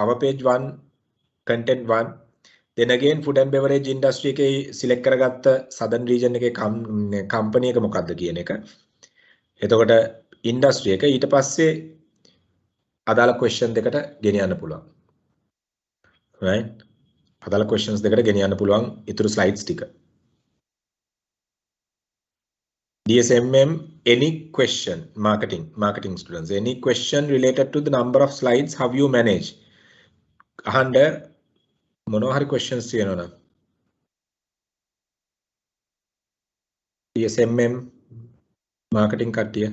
cover page 1, content 1. Then again food and beverage industry එකේ select කරගත්ත southern region එකේ company එක මොකක්ද කියන එක. එතකොට industry එක ඊට පස්සේ අදාළ question දෙකට ගෙනියන්න පුළුවන්. right? අදාළ questions දෙකට ගෙනියන්න පුළුවන් ඊතුරු slides ටික. DSMM, any question, marketing students, any question related to the number of slides, how you manage? අහන්න මොනවා හරි questions තියෙනවා නම් DSMM marketing කට්ටිය,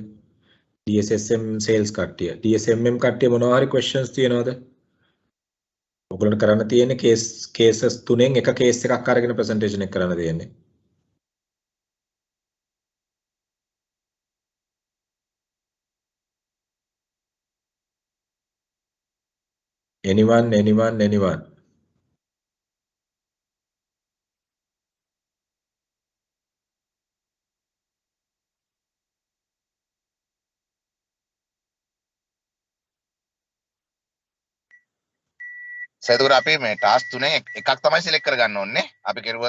DSSM sales කට්ටිය, DSMM කට්ටිය මොනවා හරි questions තියෙනවද? ඔයගොල්ලන්ට කරන්න තියෙන්නේ cases තුනෙන් එක case එකක් අරගෙන presentation එක කරන්න තියෙන්නේ. Anyone? So එතකොට අපි මේ ටාස්ක් තුනේ එකක් තමයි සිලෙක්ට් කරගන්න ඕනේ. අපි කෙරුව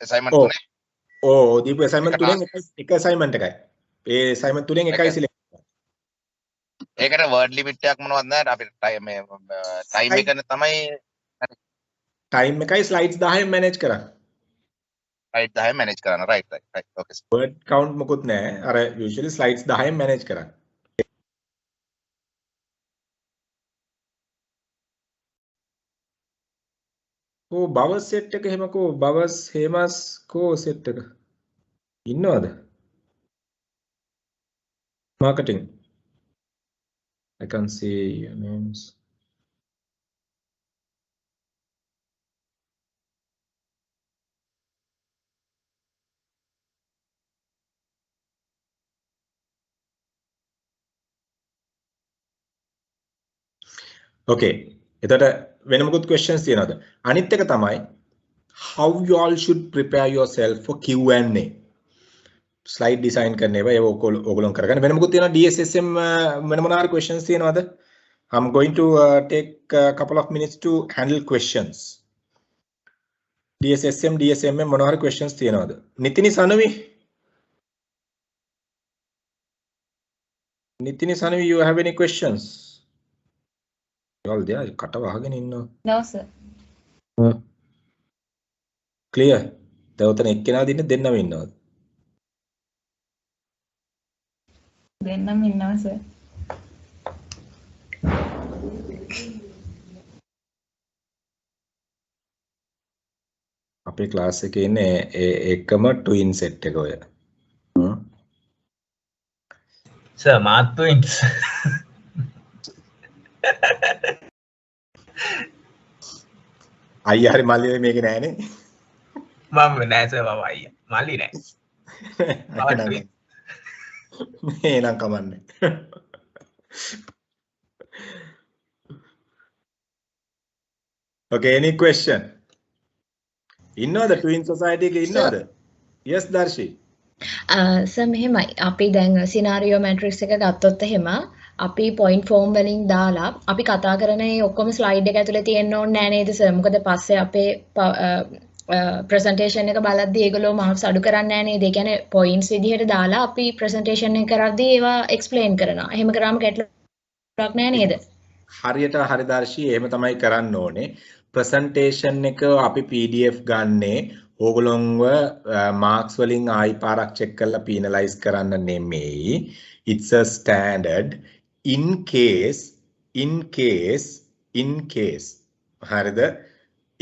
assignment තුනේ. ඔව් දීපු assignment තුනෙන් එක assignment එකයි. ඒ assignment තුනෙන් එකයි select කරන්නේ. ඒකට word limit එකක් මොනවද නැහැ. අපි මේ time එක තමයි time එකයි slides 10න් manage කරන්නේ. slide 10 manage කරන්න. right. Okay. word count මොකුත් නැහැ. අර usually slides 10න් manage කරන්නේ. කෝ බවස් සෙට් එක එහෙම කෝ බවස් හේමස් කෝ සෙට් එක ඉන්නවද? marketing. I can see your names. Okay. එතකොට වෙන මොකුත් questions තියෙනවද? අනිත් එක තමයි how you all should prepare yourself for Q&A. slide design කරන ඒවා ඒක ඕගොල්ලෝ කරගන්න. වෙන මොකුත් තියෙනවද? DSSM වෙන මොනවා හරි questions තියෙනවද? I'm going to take a couple of minutes to handle questions. DSSM DSMM මොනවා හරි questions තියෙනවද? නිතිනි සනවි you have any questions? all there කට වහගෙන ඉන්නවා. No sir. clear. දවතන එක්කෙනාද ඉන්නේ දෙන්නම ඉන්නවද? දෙන්නම ඉන්නවා sir. අපේ ක්ලාස් එකේ ඉන්නේ එකම twin set එක ඔය. sir මාත් twins. අයියා හරි මල්ලි මේක නෑනේ. මම නෑ සර් මම අයියා. මල්ලි නෑ. මේ නම් කමන්නේ. Okay, any question? ඉන්නවද twin society එකේ ඉන්නවද? Yes Darshi. සර් මෙහෙමයි. අපි දැන් scenario matrix එක ගත්තොත් එහෙම අපි point form වලින් දාලා අපි කතා කරන ඒ ඔක්කොම slide එක ඇතුලේ තියෙන්න ඕනේ නෑ නේද සර්? මොකද පස්සේ අපේ presentation එක බලද්දී ඒගොල්ලෝ marks අඩු කරන්නේ නෑ නේද? ඒ කියන්නේ points විදිහට දාලා අපි presentation එක කරද්දී ඒවා explain කරනවා. එහෙම කරාම ගැටලුවක් නෑ නේද? හරියට හරි දර්ශී එහෙම තමයි කරන්න ඕනේ. presentation එක අපි PDF ගන්නේ ඕගොල්ලොන්ව marks වලින් ආයි පාරක් check කරලා penalize කරන්න නෙමෙයි. It's a standard in case හරිද?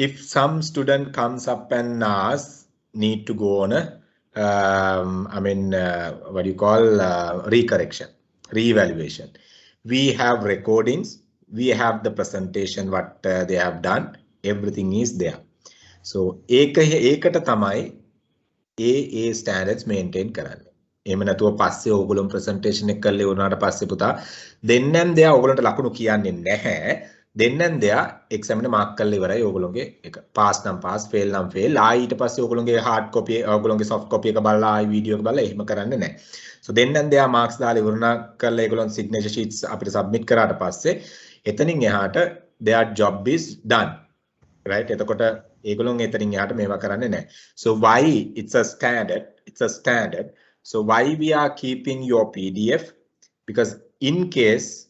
if some student comes up and asks need to go on a what do you call recorrection, reevaluation. We have recordings, we have the presentation what they have done, everything is there. So ඒකට තමයි ඒ standards maintain කරන්නේ. එහෙම නැතුව පස්සේ ඕගොල්ලෝ presentation එක කරලා උනාට පස්සේ පුතා දෙන්නම් දෙයා ඕගොල්ලන්ට ලකුණු කියන්නේ නැහැ. දෙන්නම් දෙයා exam එක mark කරලා ඉවරයි ඕගොල්ලෝගේ එක. pass නම් pass, fail නම් fail. ආයි ඊට පස්සේ ඕගොල්ලෝගේ hard copy ඕගොල්ලෝගේ soft copy එක බලලා ආයි video එක බලලා එහෙම කරන්නේ නැහැ. So දෙන්නම් දෙයා marks දාලා ඉවරනා කරලා ඒගොල්ලන් signature sheets අපිට submit කරාට පස්සේ එතනින් එහාට their job is done, right? එතකොට ඒගොල්ලෝ එතනින් යාට මේවා කරන්නේ නැහැ. So why it's a standard. So why we are keeping your PDF? Because in case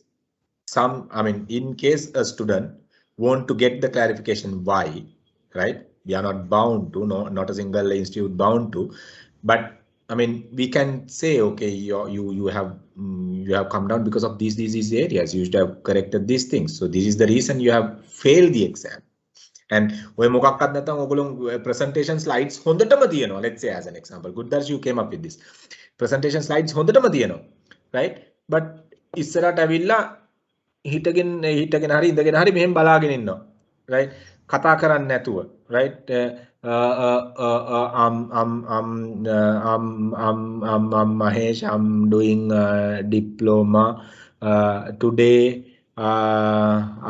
a student want to get the clarification why, right? We are not bound to, no, not a single institute bound to, but I mean, we can say, okay, you have come down because of these areas. You should have corrected these things. So this is the reason you have failed the exam. And ඔය මොකක්වත් නැත්නම් ඔයගොල්ලෝ presentation slides හොඳටම තියෙනවා. Let's say as an example, Gooddarsh, you came up with this. Presentation slides හොඳටම තියෙනවා, right? But ඉස්සරහට ඇවිල්ලා හිටගෙන හරි ඉඳගෙන හරි මෙහෙම බලාගෙන ඉන්නවා, right? කතා කරන්නේ නැතුව, right? Mahesh, I'm doing diploma today.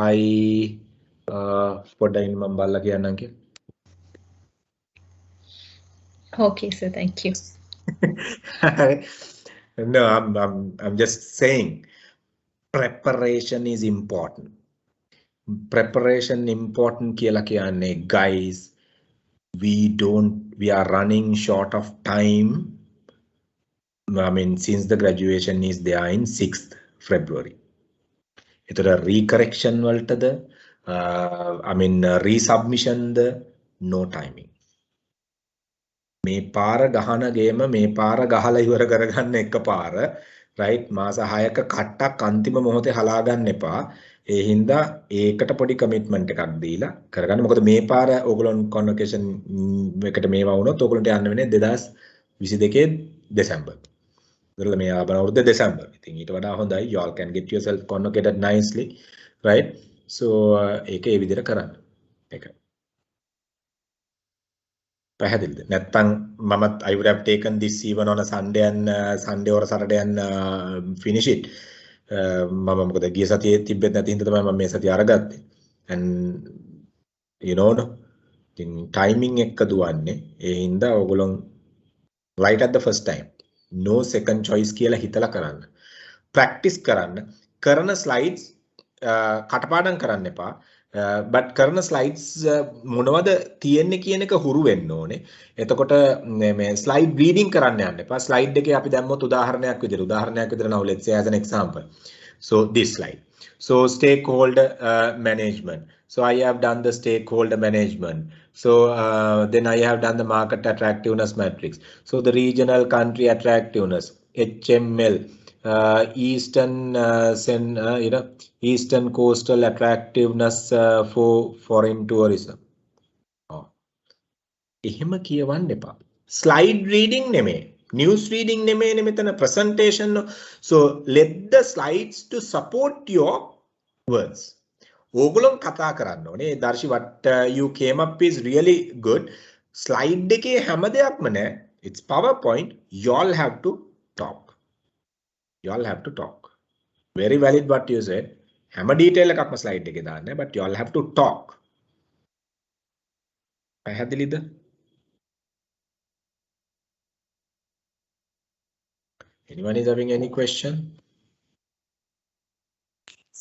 I පොඩ්ඩක් මම බලලා කියන්නම් කිය. Okay, sir, thank you. No, I'm just saying preparation is important. Preparation important කියලා කියන්නේ, guys. We are running short of time. I mean, since the graduation is there in 6th February. ඒතර recorrection වලටද resubmission no timing. මේ පාර ගහන ගේම මේ පාර ගහලා ඉවර කරගන්න එකපාර, right? මාස 6ක කට්ටක් අන්තිම මොහොතේ හලා ගන්න එපා. ඒ හින්දා ඒකට පොඩි කමිට්මන්ට් එකක් දීලා කරගන්න. මොකද මේ පාර ඕගොල්ලෝ කන්වොකේෂන් එකට මේවා වුණොත් ඕගොල්ලන්ට යන්න වෙන්නේ 2022 දෙසැම්බර්. ඉතින් මේ ආවන අවුරුද්ද දෙසැම්බර්. ඉතින් ඊට වඩා හොඳයි, you all can get yourself convocated nicely, right? So ඒක ඒ විදිහට කරන්න. ඒක පැහැදිලිද? නැත්තම් මමත් I would have taken this even on a Sunday or Saturday and finish it. මම මොකද ගිය සතියේ තිබෙත් නැති හින්දා තමයි මම මේ සතිය අරගත්තේ. And you know, ඉතින් timing එක දුවන්නේ. ඒ හින්දා ඔයගොල්ලෝ right at the first time. No second choice කියලා හිතලා කරන්න. Practice කරන්න. කරන slides කටපාඩම් කරන්න එපා. But කරන slides මොනවද තියෙන්නේ කියන එක හුරු වෙන්න ඕනේ. එතකොට මේ slide reading කරන්න යන්න එපා. slide එකේ අපි දැම්මොත් උදාහරණයක් විදිහට now let's say as an example. So this slide. So stakeholder management. So I have done the stakeholder management. So then I have done the market attractiveness matrix. So the regional country attractiveness, HML. Eastern coastal attractiveness for foreign tourism. එහෙම කියවන්න එපා. Slide reading නෙමෙයි, news reading නෙමෙයි මෙතන presentation. So let the slides to support your words. ඕගොල්ලෝ කතා කරන්න ඕනේ. දර්ශි, what you came up is really good. Slide එකේ හැම දෙයක්ම නෑ. It's PowerPoint. You all have to talk. You all have to talk. Very valid what you said. හැම detail එකක්ම slide එකේ දාන්න, but you all have to talk. පැහැදිලිද? Anyone is having any question?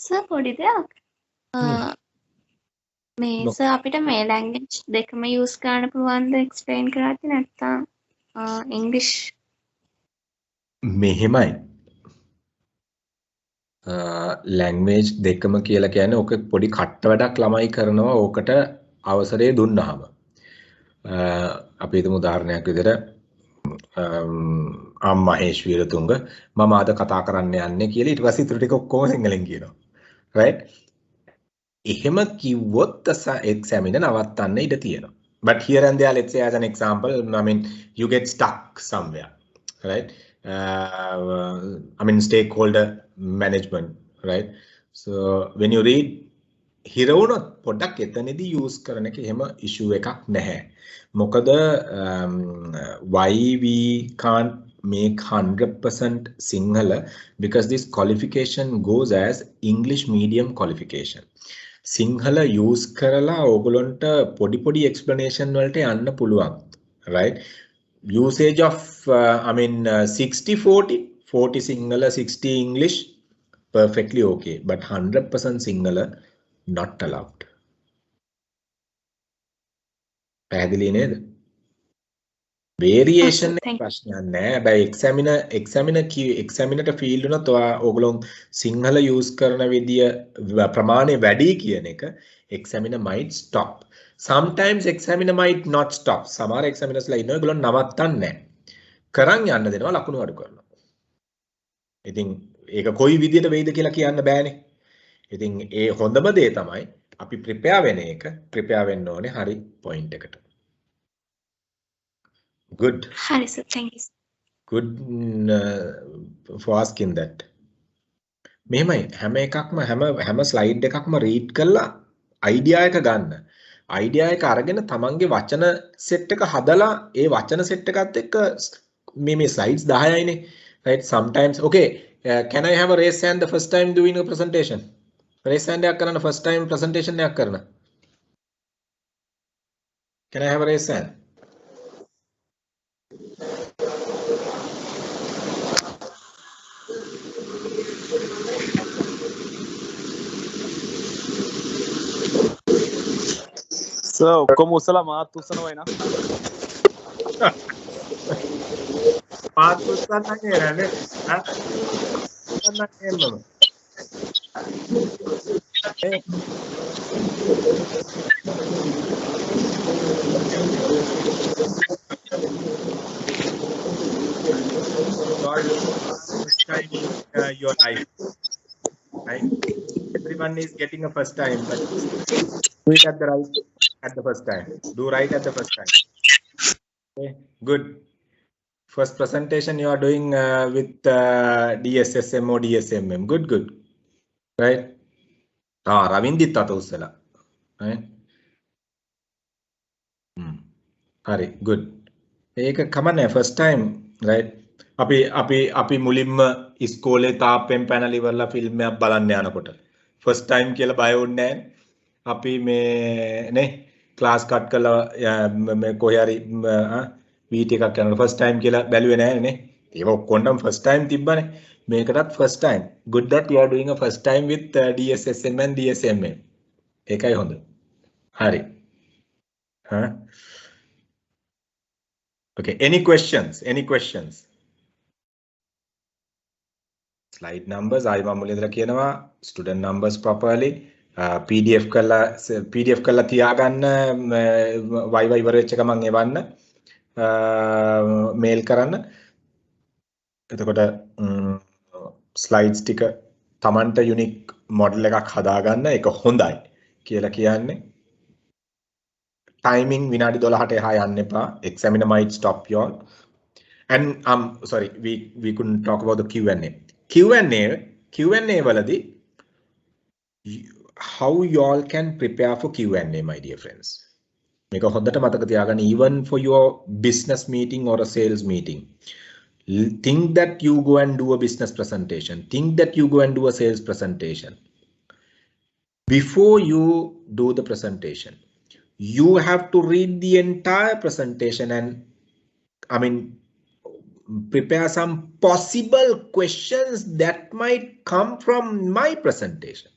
Sir, පොඩි දෙයක්. මේ sir අපිට මේ language දෙකම use කරන්න පුළුවන්ද explain කරාදී නැත්නම් English? මෙහෙමයි. language දෙකම කියලා කියන්නේ ඔක පොඩි කට්ට වැඩක් ළමයි කරනවා ඕකට අවසරය දුන්නාම. අපි හිතමු උදාහරණයක් විදිහට මහේෂ් වීරතුංග මම අද කතා කරන්න යන්නේ කියලා ඊට පස්සේ ඊටු ටික ඔක්කොම සිංහලෙන් කියනවා. right? එහෙම කිව්වොත් examiner නවත්තන්න ඉඩ තියෙනවා. But here and there, let's say as an example, I mean, you get stuck somewhere, right? Stakeholder management, right? So when you read here වුණොත් පොඩ්ඩක් එතනදී use කරන එක එහෙම issue එකක් නැහැ. මොකද why we can't make 100% Sinhala, because this qualification goes as English medium qualification. Sinhala use කරලා ඕගොල්ලන්ට පොඩි explanation වලට යන්න පුළුවන්, right? Usage of 60-40 Sinhala 60 English, perfectly okay, but 100% Sinhala not allowed. පැහැදිලි නේද? variation එක ප්‍රශ්නයක් නෑ. හැබැයි examiner field උනත් ඔයගොල්ලෝ සිංහල use කරන විදිය ප්‍රමාණය වැඩි කියන එක examiner might stop. Sometimes examiner might not stop. සමහර examiners ලා ඉන්නවා ඒගොල්ලෝ නවත්තන්නේ නෑ. කරන් යන්න දෙනවා ලකුණු අඩු කරනවා. ඉතින් ඒක කොයි විදියට වෙයිද කියලා කියන්න බෑනේ. ඉතින් ඒ හොඳම දේ තමයි අපි prepare වෙන එක prepare වෙන්න ඕනේ හරි point එකට. Good. Hari sir, thank you. Good for asking that. මෙහෙමයි හැම එකක්ම හැම slide එකක්ම read කරලා idea එක ගන්න. idea එක අරගෙන තමන්ගේ වචන set එක හදලා ඒ වචන set එකත් එක්ක මේ slides 10යිනේ. Right? Sometimes okay, can I have a raise hand the first time doing a presentation? Raise hand එකක් කරන්න first time presentation එකක් කරන්න. Can I have a raise hand? So, ඔක්කොම උසලා මාත් උස්සනවා එන. මාත් උස්සන්න කියන්නේ ඈ. උස්සන්න කියන්නම. Your life, right? Everyone is getting a first time, but do it at the first time. Do right at the first time. Okay, good. First presentation you are doing with DSSM or DSMM. Good, good. Right? Ravindit Tatusala. Right? Hari, good. Come on, first time, right? අපි මුලින්ම ඉස්කෝලේ තාප්පෙන් පැනලා ඉවරලා film එකක් බලන්න යනකොට first time කියලා බය වුණේ නැහැ. අපි මේ නේ ක්ලාස් කට් කරලා මේ කොහේ හරි වීටි එකක් කරනකොට ෆස්ට් ටයිම් කියලා බැලුවේ නැහැ නේ. ඒක ඔක්කොටම ෆස්ට් ටයිම් තිබ්බනේ. මේකටත් first time. Good that you are doing a first time with DSSM and DSMM. ඒකයි හොඳ. හරි. Okay, any questions? Any questions? Slide numbers ආයි මම මුලින්දලා කියනවා student numbers properly PDF කරලා තියාගන්න Viva ඉවර වෙච්ච ගමන් එවන්න mail කරන්න එතකොට slides ටික Tamanට unique model එකක් හදාගන්න ඒක හොඳයි කියලා කියන්නේ timing විනාඩි 12ට එහා යන්න එපා examiner might stop you all and sorry we couldn't talk about the Q&A වලදී how you all can prepare for Q&A my dear friends මේක හොඳට මතක තියාගන්න even for your business meeting or a sales meeting think that you go and do a business presentation think that you go and do a sales presentation before you do the presentation you have to read the entire presentation and prepare some possible questions that might come from my presentation.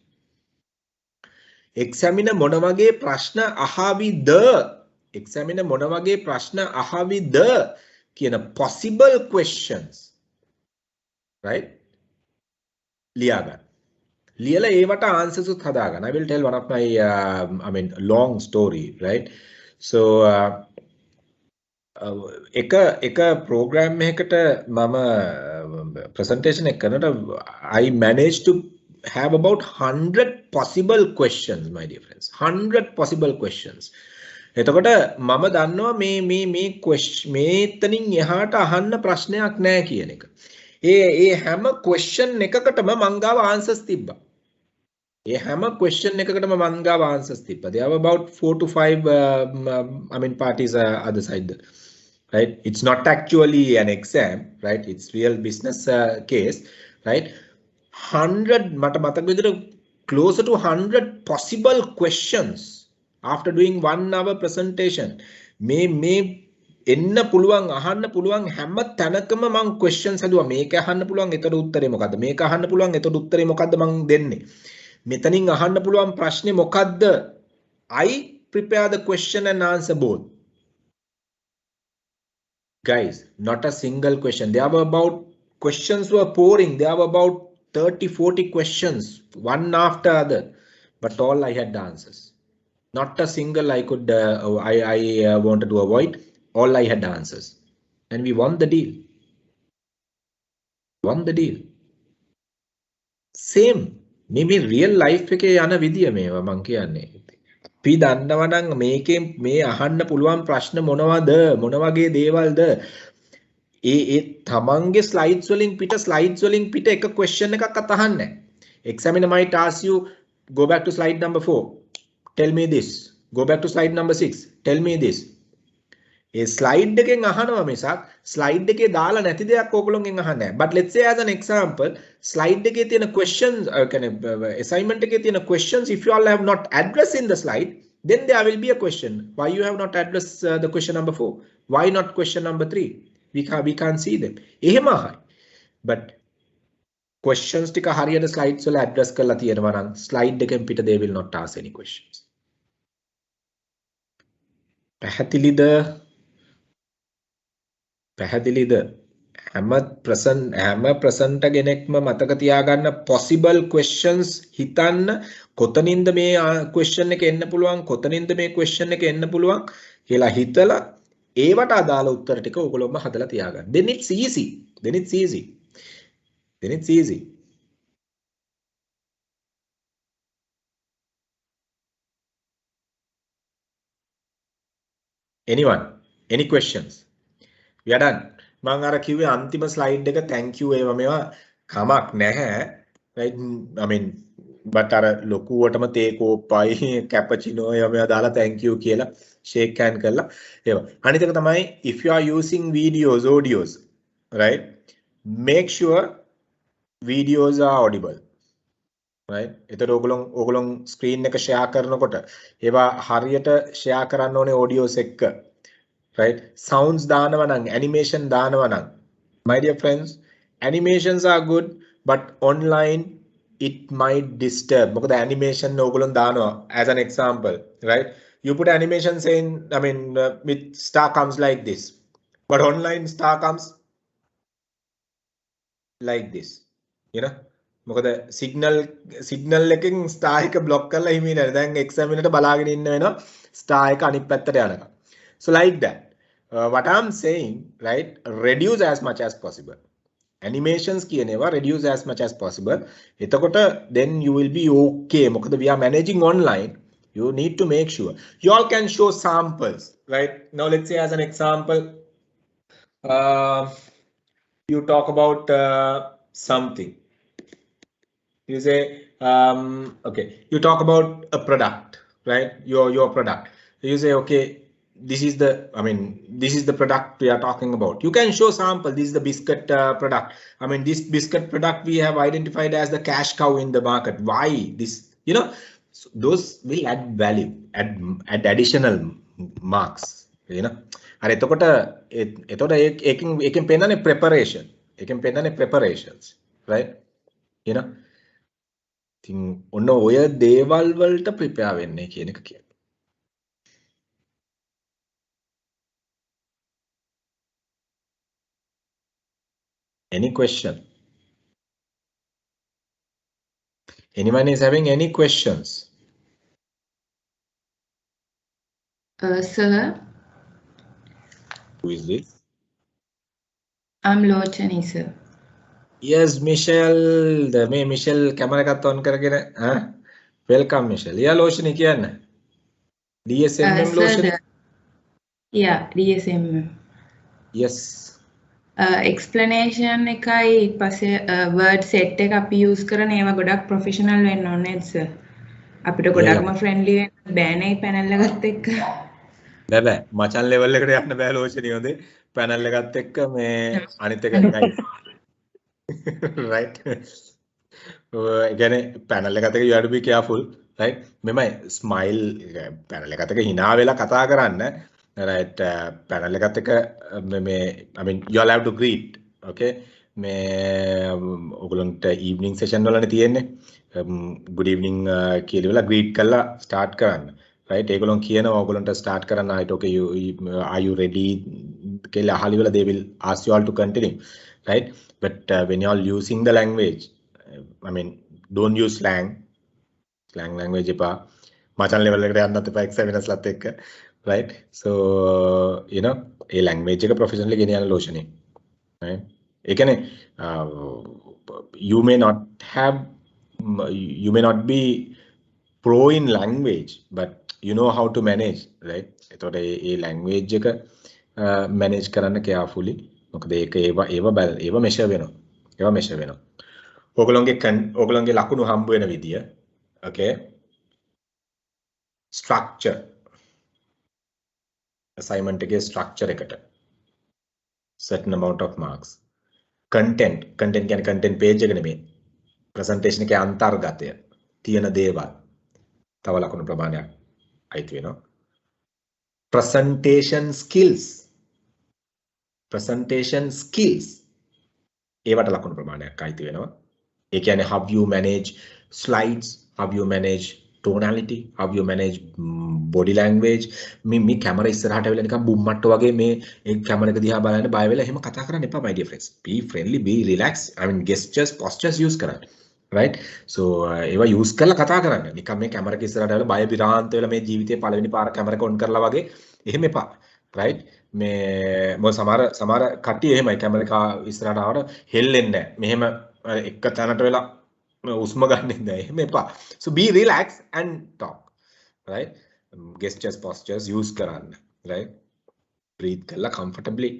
Examiner මොන වගේ ප්‍රශ්න අහවිද? Examiner මොන වගේ ප්‍රශ්න අහවිද කියන possible questions. Right? ලියාගන්න. ලියලා ඒවට answers උත් හදාගන්න. I will tell one of my long story, right? So එක program එකකට මම presentation එක කරනකොට I managed to have about 100 possible questions my dear friends 100 possible questions එතකොට මම දන්නවා මේ question මේතනින් එහාට අහන්න ප්‍රශ්නයක් නැහැ කියන එක ඒ හැම question එකකටම මං ගාව answers තිබ්බා ඒ හැම question එකකටම මං ගාව answers තිබ්බා there were about 4 to 5 parties other side right it's not actually an exam right it's real business case right 100 මට මතක විදිහට closer to 100 possible questions after doing 1 hour presentation මේ එන්න පුළුවන් අහන්න පුළුවන් හැම තැනකම මම questions හදුවා මේක අහන්න පුළුවන් එතකොට උත්තරේ මොකද්ද මේක අහන්න පුළුවන් එතකොට උත්තරේ මොකද්ද මම දෙන්නේ මෙතනින් අහන්න පුළුවන් ප්‍රශ්නේ මොකද්ද? I prepare the question and answer both. Guys, not a single question. There were about questions were pouring. There were about 30-40 questions, one after other, but all I had the answers. Not a single I could I wanted to avoid. All I had the answers, and we won the deal. Won the deal. Same. මේ real life එකේ යන විදිය මේවා මං කියන්නේ. අපි දන්නවා නම් මේකෙන් මේ අහන්න පුළුවන් ප්‍රශ්න මොනවද? මොන වගේ දේවල්ද? ඒ තමන්ගේ slides වලින් පිට එක question එකක්වත් අහන්නේ නැහැ. Examiner might ask you, go back to slide number 4. Tell me this. Go back to slide number 6. Tell me this. A slide එකෙන් අහනවා මිසක් slide එකේ දාලා නැති දෙයක් ඕගොල්ලෝගෙන් අහන්නේ නැහැ. But let's say as an example, slide එකේ තියෙන questions assignment එකේ තියෙන questions if you all have not addressed in the slide, then there will be a question. Why you have not addressed the question number 4? Why not question number 3? We can't see them. එහෙම අහයි. But questions ටික හරියට slides වල address කරලා තියෙනවා නම් slide එකෙන් පිට they will not ask any questions. පැහැදිලිද? හැම present කෙනෙක්ම මතක තියාගන්න possible questions හිතන්න කොතනින්ද මේ question එක එන්න පුළුවන් කොතනින්ද මේ question එක එන්න පුළුවන් කියලා හිතලා ඒවට අදාළ උත්තර ටික ඔයගොල්ලෝම හදලා තියාගන්න. Then it's easy. Anyone? Any questions? We are done. මම අර කිව්වේ අන්තිම slide එක thank you ඒවා මේවා කමක් නැහැ. Right? I mean but අර ලොකුවටම තේ කෝප්පයි කැපචිනෝ ඒවා මේවා දාලා thank you කියලා shake hand කරලා ඒවා. අනිත් එක තමයි if you are using videos audios, right? Make sure videos are audible. Right? එතකොට ඕගොල්ලෝ screen එක share කරනකොට ඒවා හරියට share කරන්න ඕනේ audios එක්ක. Right? Sounds දානවා නම් animation දානවා නම් my dear friends, animations are good but online it might disturb. මොකද animation ඕගොල්ලෝ දානවා as an example, right? You put animation saying with star comes like this, but online star comes like this, you know? මොකද signal එකෙන් star එක block කරලා හිමි නේද? දැන් examiner ට බලාගෙන ඉන්න වෙනවා star එක අනිත් පැත්තට යනවා. So like that. What I'm saying, right? Reduce as much as possible. Animations කියනවා reduce as much as possible. එතකොට then you will be okay. මොකද we are managing online. You need to make sure. You all can show samples, right? Now let's say as an example, you talk about something. You say, okay, you talk about a product, right? Your product. You say, okay, this is the product we are talking about. You can show sample. This is the biscuit product. This biscuit product we have identified as the cash cow in the market. Why this? You know, so those will add value, add additional marks. You know, and එතකොට ඒකෙන් පෙන්නන්නේ preparation. ඒකෙන් පෙන්නන්නේ preparations, right? You know, ඉතින් ඔන්න ඔය දේවල් වලට prepare වෙන්නේ කියන එක කියන්නේ. Any question? Anyone is having any questions? Sir, Who is this? I'm Lochani, sir. Yes, Michelle. මේ Michelle camera එකත් on කරගෙන welcome Michelle. Yeah, Lochani කියන්න. DSMM Lochani. Yeah, DSMM. Yes. Explanation එකයි ඊපස්සේ word set එක අපි use කරන ඒවා ගොඩක් professional වෙන්න ඕනේ නේද sir? අපිට ගොඩක්ම friendly වෙන්න බෑනේ panel එකත් එක්ක. බෑ මචන් level එකට යන්න බෑ ලෝෂණි හොඳේ panel එකත් එක්ක මේ අනිත් එක guys. Right. කියන්නේ panel එකත් එක්ක you have to be careful, right? මෙමය smile panel එකත් එක්ක hina වෙලා කතා කරන්න. Right, panel එකත් එක මේ you all have to greet, okay? මේ ඔයගොල්ලන්ට evening session වලනේ තියෙන්නේ. good evening කියලා greet කරලා start කරන්න. right? ඒගොල්ලන් කියනවා ඔයගොල්ලන්ට start කරන්න ආයිත් okay you are you ready කියලා අහලි වල they will ask you all to continue. right? But when you all using the language, I mean don't use slang language එපා. මචන් level එකට යන්නත් එපා examiners ලත් එක්ක. right? So you know A language එක professionally ගෙන යන ලෝෂනේ. right? Again, you may not be pro in language, but you know how to manage, right? එතකොට ඒ language එක manage කරන්න carefully. මොකද ඒක ඒව measure වෙනවා. ඒවා measure වෙනවා. ඔයගොල්ලන්ගේ ලකුණු හම්බ වෙන විදිය. Okay. Structure. Assignment එකේ structure එකට certain amount of marks. content කියන්නේ content page එක නෙමෙයි presentation එකේ අන්තර්ගතය තියෙන දේවල් තව ලකුණු ප්‍රමාණයක් අයිති වෙනවා presentation skills ඒවට ලකුණු ප්‍රමාණයක් අයිති වෙනවා ඒ කියන්නේ how you manage slides how you manage tonality how you manage body language මේ කැමරා ඉස්සරහට වෙලා නිකන් බුම්මට්ට වගේ මේ ඒ කැමරා එක දිහා බලන්න බය වෙලා එහෙම කතා කරන්න එපා my dear friends be friendly be relaxed I mean gestures postures use කරන්න right so ඒවා use කරලා කතා කරන්න නිකන් මේ කැමරා එක ඉස්සරහට වෙලා බය විරාන්ත වෙලා මේ ජීවිතේ පළවෙනි පාර කැමරා එක on කරලා වගේ එහෙම එපා right මේ මොකද සමහර කට්ටිය එහෙමයි කැමරා එක ඉස්සරහට ආවට හෙල්ලෙන්නේ නැහැ මෙහෙම එක තැනට වෙලා උස්ම ගන්නෙ නැහැ එහෙම එපා so be relaxed and talk right gestures postures use කරන්න right breathe කරලා comfortably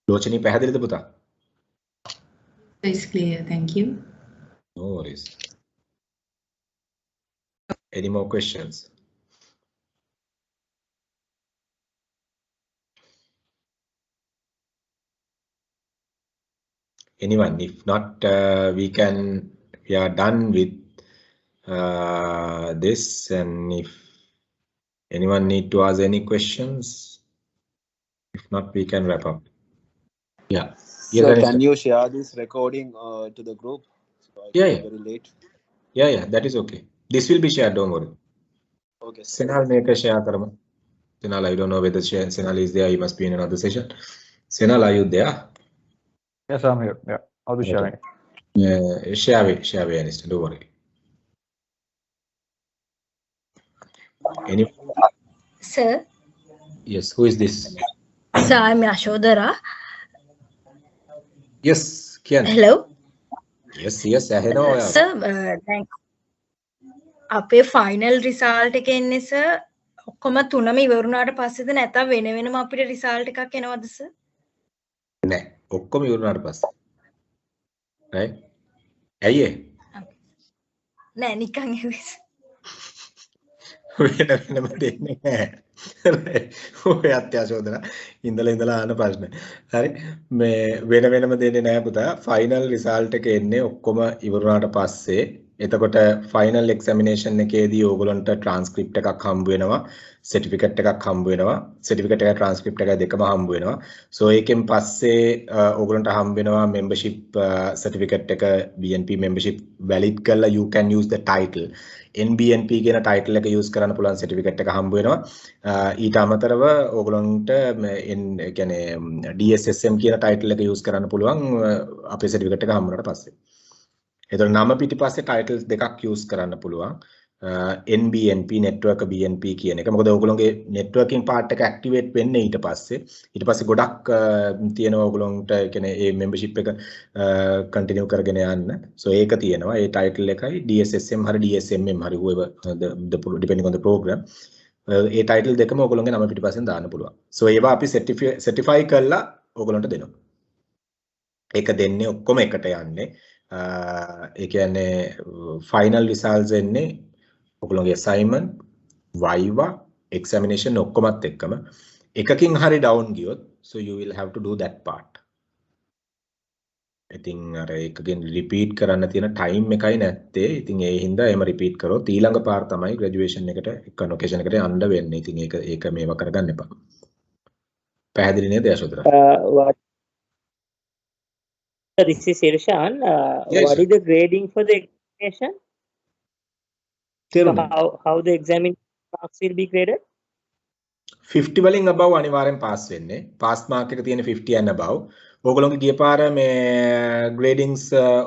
ලෝචනී පැහැදිලිද පුතා It's clear, thank you. no worries any more questions anyone if not we are done with this and if anyone need to ask any questions if not we can wrap up yeah So can you share this recording to the group so I yeah very late yeah that is okay this will be shared don't worry okay Sinhala make a share karama Sinhala I don't know whether Sinhala is there he must be in another session Sinhala are you there yes I'm here yeah I'll be sharing share instant don't worry any Sir, yes who is this sir, I'm Yashodhara. yes Kian Hello. yes hello Sir, දැන් අපේ final result එක එන්නේ sir ඔක්කොම තුනම ඉවරුණාට පස්සේද නැත්නම් වෙන වෙනම අපිට result එකක් එනවද sir? නෑ ඔක්කොම ඉවරුණාට පස්සේ right ඇයි ඒ නෑ නිකන් එන්නේ. වෙනම දෙන්නේ නැහැ ඔය අත්‍යශෝධන ඉඳලා ආන ප්‍රශ්න හරි මේ වෙනම දෙන්නේ නැහැ පුතා ෆයිනල් රිසල්ට් එක එන්නේ ඔක්කොම ඉවරුණාට පස්සේ එතකොට ෆයිනල් එක්සැමිනේෂන් එකේදී ඕගොල්ලන්ට ට්‍රාන්ස්ක්‍රිප්ට් එකක් හම්බ වෙනවා සර්ටිෆිකේට් එකක් හම්බ වෙනවා සර්ටිෆිකේට් එක ට්‍රාන්ස්ක්‍රිප්ට් එක දෙකම හම්බ වෙනවා සෝ ඒකෙන් පස්සේ ඕගොල්ලන්ට හම්බ වෙනවා membership certificate එක BNP membership valid කරලා you can use the title NBNP කියන title එක use කරන්න පුළුවන් certificate එක හම්බ වෙනවා ඊට අමතරව ඕගොල්ලන්ට කියන්නේ DSSM කියන title එක use කරන්න පුළුවන් අපේ certificate එක හම්බ වුණාට පස්සේ එතකොට නම පිටිපස්සේ titles දෙකක් use කරන්න පුළුවන් NBNP network BNP කියන එක. මොකද ඔයගොල්ලෝගේ networking part එක activate වෙන්නේ ඊට පස්සේ ගොඩක් තියෙනවා ඔයගොල්ලොන්ට කියන්නේ මේ membership එක continue කරගෙන යන්න. so ඒක තියෙනවා. ඒ title එකයි DSSM හරි DSMM හරි whoever depending on the program. A title දෙකම ඔයගොල්ලෝගේ නම පිටිපස්සෙන් දාන්න පුළුවන්. so ඒවා අපි certify කරලා ඔයගොල්ලන්ට දෙනවා. ඒක දෙන්නේ ඔක්කොම එකට යන්නේ. ඒ කියන්නේ final results එන්නේ ඔයගොල්ලෝගේ assignment viva examination ඔක්කොමත් එක්කම එකකින් හරි down ගියොත් so you will have to do that part ඉතින් අර එකකින් repeat කරන්න තියෙන time එකයි නැත්තේ ඉතින් ඒ හින්දා එහෙම repeat කරොත් ඊළඟ පාර තමයි graduation එකට එක occasion එකට යන්න වෙන්නේ ඉතින් ඒක මේවා කරගන්න එපා පැහැදිලි නේද Yashodhara This is Irshan. Yes, What sir. is the grading for the examination? Tell So me. how the examination marks will be graded? 50 වලින් above අනිවාර්යෙන් pass වෙන්නේ. pass mark එක තියෙන 50 and above. ඕගොල්ලෝගේ ගිය පාර මේ gradings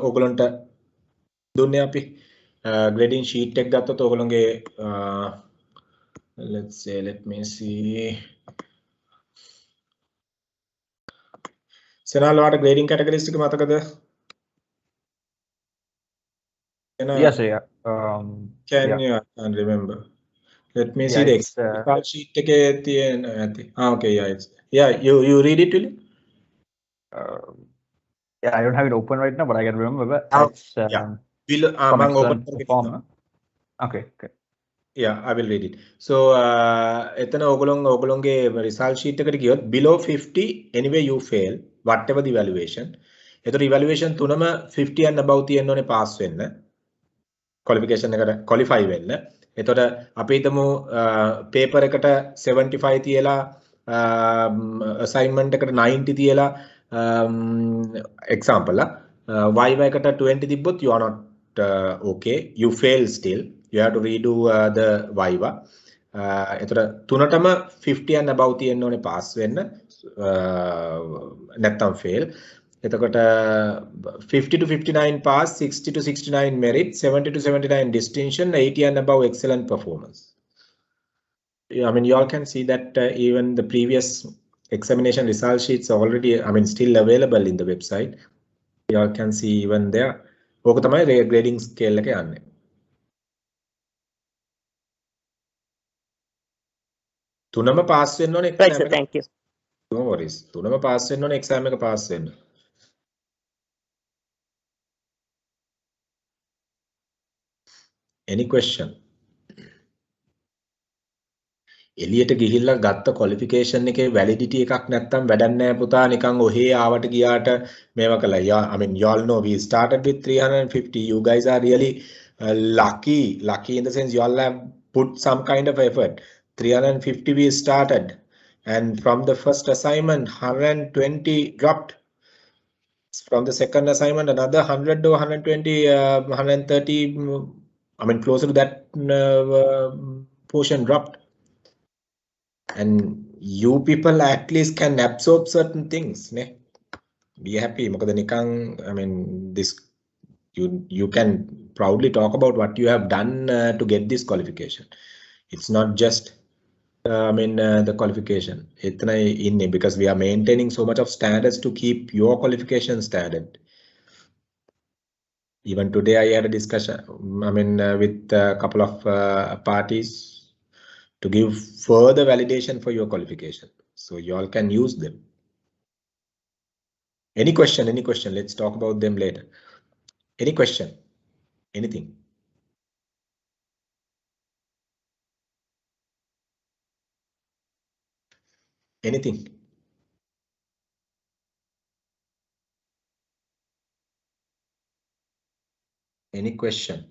ඕගොල්ලන්ට දුන්නේ අපි grading sheet එක ගත්තොත් ඕගොල්ලෝගේ let's say let me see සෙනාල් වාට grading categories ටික මතකද? Yes, yeah. Can Yeah. you? I can't remember. Let me Yeah, see the it's, Excel sheet එකේ තියෙන ඇති. Okay, yeah, it's you read it, will you? yeah, I don't have it open right now, but I can remember. But it's yeah. Below, from open excellent performer. Okay, okay. Yeah, I will read it. So එතන ඕගොල්ලෝගේ result sheet එකට ගියොත් below 50 anyway you fail whatever the evaluation. ඒතර evaluation තුනම 50 and above තියෙන්න ඕනේ pass වෙන්න. qualification එකට qualify වෙන්න. එතකොට අපි හිතමු paper එකට 75 තියලා assignment එකට 90 තියලා example viva එකට 20 තිබ්බොත් you are not okay, you fail still, you have to redo the viva. එතකොට තුනටම 50 and above තියෙන්න ඕනේ pass වෙන්න නැත්නම් fail. එතකොට 50 to 59 pass, 60 to 69 merit, 70 to 79 distinction, 80 and above excellent performance. I mean, you all can see that even the previous examination result sheets are already, I mean, still available in the website. You all can see even there. ඕක තමයි grading scale එක යන්නේ. තුනම pass වෙන්න ඕනේ Right, exam sir. එක. Thank you. No worries. තුනම pass වෙන්න ඕනේ exam එක pass වෙන්න. Any question? එලියට ගිහිල්ලා ගත්ත qualification එකේ validity එකක් නැත්තම් වැඩක් නැහැ පුතා නිකන් ඔහේ ආවට ගියාට මේව කළා. I mean you all know we started with 350. You guys are really lucky in the sense you all have put some kind of effort. 350 we started and from the first assignment 120 dropped. From the second assignment another 100 or 120 130 I mean closer to that portion dropped. And you people at least can absorb certain things, ne? Be happy. Mokada nikan, I mean, this you can proudly talk about what you have done to get this qualification. It's not just I mean the qualification. Itna inne because we are maintaining so much of standards to keep your qualification standard. Even today I had a discussion, I mean, with a couple of parties to give further validation for your qualification. So you all can use them. Any question? Let's talk about them later. Any question? Anything? Anything? Any question?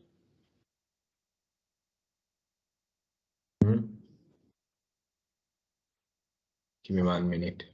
Give me 1 minute.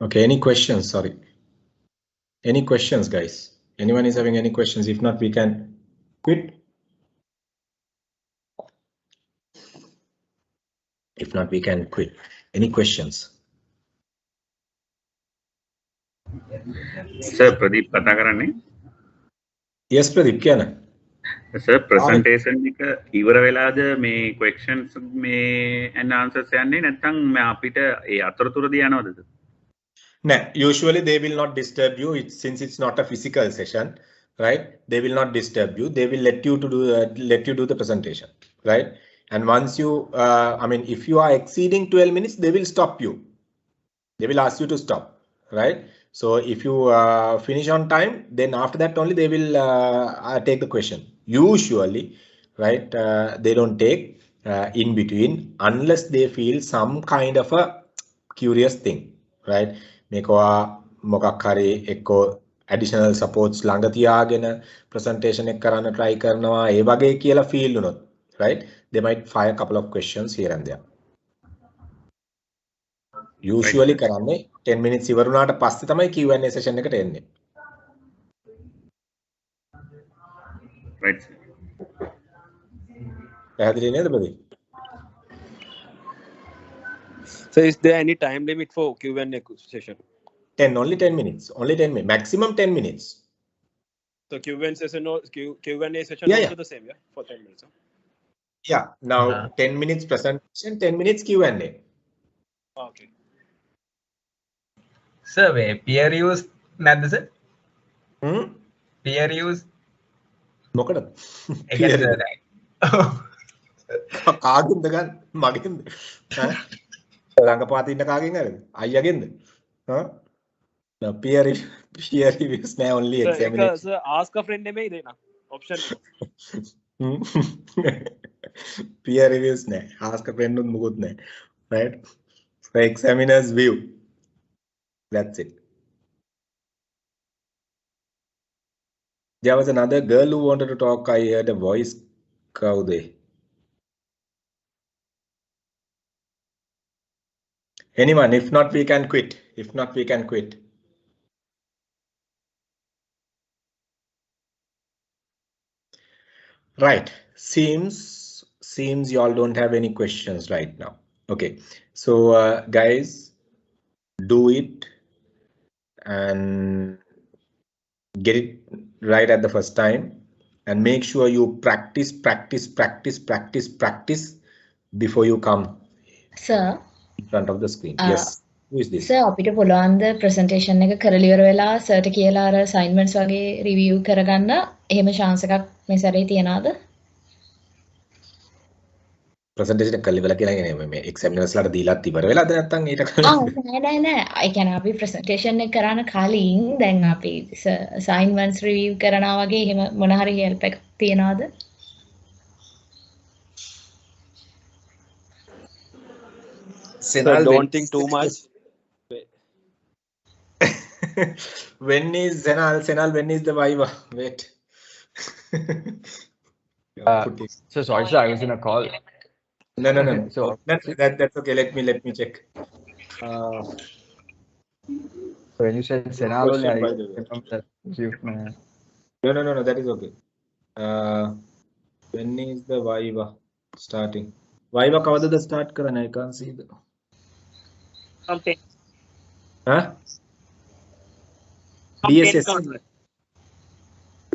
Okay, any questions? Sorry. Any questions, guys? Anyone is having any questions? If not, we can quit. If not, we can quit. Any questions? Sir, Pradeep kata karanne. Yes, Pradeep, kya Sir, presentation එක ඉවර වෙලාද මේ questions මේ and answers යන්නේ නැත්නම් මේ අපිට ඒ අතරතුරදී යනවද? No, usually they will not disturb you. Since it's not a physical session, right? They will not disturb you. They will let you do the presentation, right? And once you, I mean, if you are exceeding 12 minutes, they will stop you. They will ask you to stop, right? So if you finish on time, then after that only they will take the question. Usually, right? They don't take in between unless they feel some kind of a curious thing, right? මේකවා මොකක් හරි එක්කෝ additional supports ළඟ තියාගෙන presentation එක කරන්න try කරනවා ඒ වගේ කියලා feel වුණොත්, right? They might fire a couple of questions here and there. Usually කරන්නේ 10 minutes ඉවර වුණාට පස්සේ තමයි Q&A session එකට එන්නේ. Right. පැහැදිලි නේද බදි? So is there any time limit for Q&A session? Only 10 minutes. Only 10 minutes. Maximum 10 minutes. So Q&A session Yeah, also yeah. the same, yeah? For 10 minutes. Huh? Yeah. Now 10 minutes presentation, 10 minutes Q&A. Okay. Sir, peer reviews නැද්ද sir? Peer reviews මොකටද? ඒ කියන්නේ කාගෙන්ද ගන්න? මගෙන්ද? ළඟපාත ඉන්න කාගෙන් හරිද? අයියාගෙන්ද? No, peer reviews නෑ, only examination. Sir, ask a friend නෙමෙයි දෙන option. Peer reviews නෑ. Ask a friend උත් මුකුත් නෑ. Right? So examiner's view. That's it. There was another girl who wanted to talk. I heard a voice. Kaude. Anyone? If not, we can quit. If not, we can quit. Right. Seems you all don't have any questions right now. Okay. So guys, do it and get it right at the first time, and make sure you practice before you come Sir, in front of the screen. Yes. Who is this? Sir, අපිට පුළුවන් ද presentation එක කරලා ඉවර වෙලා sir ට කියලා අර assignments වගේ review කරගන්න එහෙම chance එකක් මේ සැරේ තියනවාද? Presentation එක කරලා ඉවර කියලා කියන්නේ මේ examiners ලාට දීලාත් ඉවර වෙලාද නැත්නම් ඊට කලින්? නෑ. ඒ කියන්නේ අපි presentation එක කරන කලින් දැන් අපි assignments review කරනවා වගේ එහෙම මොන හරි help එකක් තියනවාද? So don't think too much. When is Senal, when is the Viva? Wait. So sorry, sir, I was in a call. No. So That's okay. Let me check. So when you said Senal, only I No, that is okay. When is the Viva starting? Viva kavada the start karana? I can't see the. Okay. Huh?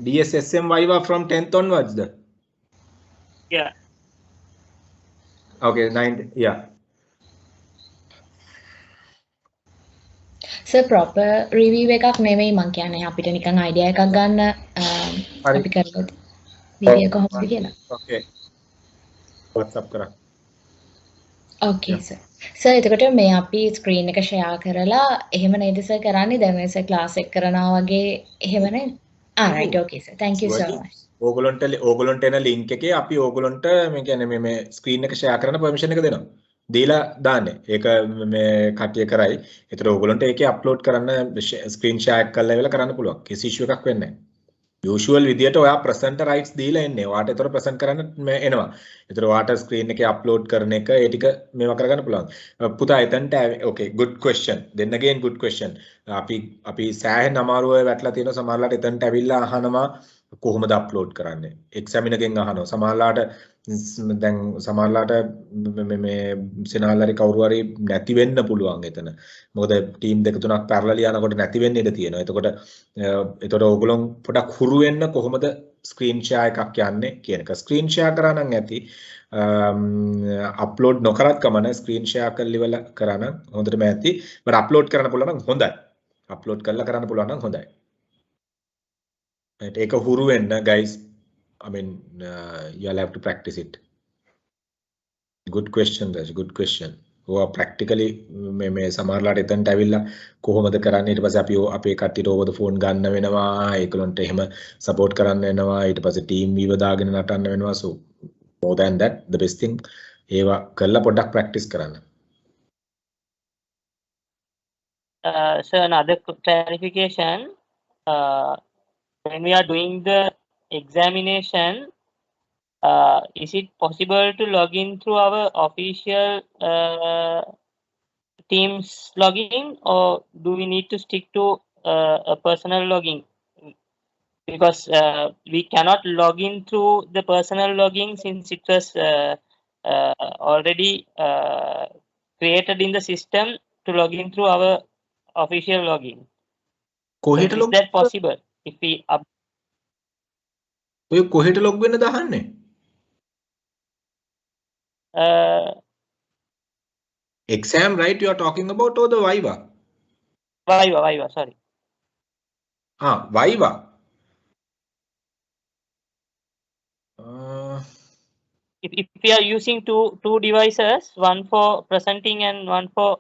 DSSM Viva from 10th onwards. Yeah. Okay, 9th. Yeah. Sir, proper review එකක් නෙමෙයි මං කියන්නේ අපිට නිකන් idea එකක් ගන්න අපි කරලා video කොහොමද කියලා. Okay. WhatsApp කරා. Okay sir. Sir, එතකොට මේ අපි screen එක share කරලා එහෙම නේද sir කරන්නේ? දැන් මේ sir class එක කරනවා වගේ එහෙම නේද? Right, okay sir. Thank you so much. ඕගොල්ලන්ට එන link එකේ අපි ඕගොල්ලන්ට මේ කියන්නේ මේ screen එක share කරන්න permission එක දෙනවා. දීලා දාන්නේ. ඒක මේ කටිය කරයි. ඒතර ඕගොල්ලන්ට ඒකේ upload කරන්න screen share කරලා ඉවල කරන්න පුළුවන්. කිසි issue එකක් වෙන්නේ නැහැ. යූෂුවල් විදියට ඔයා ප්‍රසන්ටර් රයිට්ස් දීලා එන්නේ. ඔයාට ඒතර ප්‍රසන්ට් කරන්න එනවා. ඒතර ඔයාට ස්ක්‍රීන් එකේ අප්ලෝඩ් කරන එක ඒ ටික මේවා කරගන්න පුළුවන්. පුතා එතනට ඕකේ good question. then again good question. අපි සෑහෙන අමාරුව වැටලා තියෙනවා සමහරලාට එතනට ඇවිල්ලා අහනවා කොහොමද අප්ලෝඩ් කරන්නේ? එක්සැමිනර්ගෙන් අහනවා. සමහරලාට දැන් සමහරලාට මේ සිනාලරි කවුරු හරි නැති වෙන්න පුළුවන් එතන. මොකද ටීම් දෙක තුනක් පැරලල් යනකොට නැති වෙන්න ඉඩ තියෙනවා. එතකොට ඕගොල්ලෝ පොඩක් හුරු වෙන්න කොහොමද ස්ක්‍රීන් ෂෙයා එකක් යන්නේ කියන එක. ස්ක්‍රීන් ෂෙයා කරා නම් ඇති. අප්ලෝඩ් නොකරත් කමන ස්ක්‍රීන් ෂෙයා කරලා ඉවර කරා නම් හොඳටම ඇති. බට අප්ලෝඩ් කරන්න පුළුවන් නම් හොඳයි. අප්ලෝඩ් කරලා කරන්න පුළුවන් නම් හොඳයි. ඒක හුරු වෙන්න guys. I mean you'll have to practice it. Good question Raj, good question. ඔයා ප්‍රැක්ටිකලි මේ සමහරලාට එතනට ඇවිල්ලා කොහොමද කරන්නේ ඊට පස්සේ අපි අපේ කට්ටියට ඕවර් ද ෆෝන් ගන්න වෙනවා ඒගොල්ලන්ට එහෙම සපෝට් කරන්න වෙනවා ඊට පස්සේ ටීම් වීව දාගෙන නටන්න වෙනවා so more than that the best thing ඒවා කරලා පොඩ්ඩක් ප්‍රැක්ටිස් කරන්න. So another clarification, when we are doing the examination, is it possible to log in through our official Teams login, or do we need to stick to a personal login? Because we cannot log in through the personal login since it was already created in the system to log in through our official login. So is that possible if we up? ඔය කොහෙට log වෙන්නද අහන්නේ? Exam, right? You are talking about or the Viva? Viva, sorry. Viva. If we are using two devices, one for presenting and one for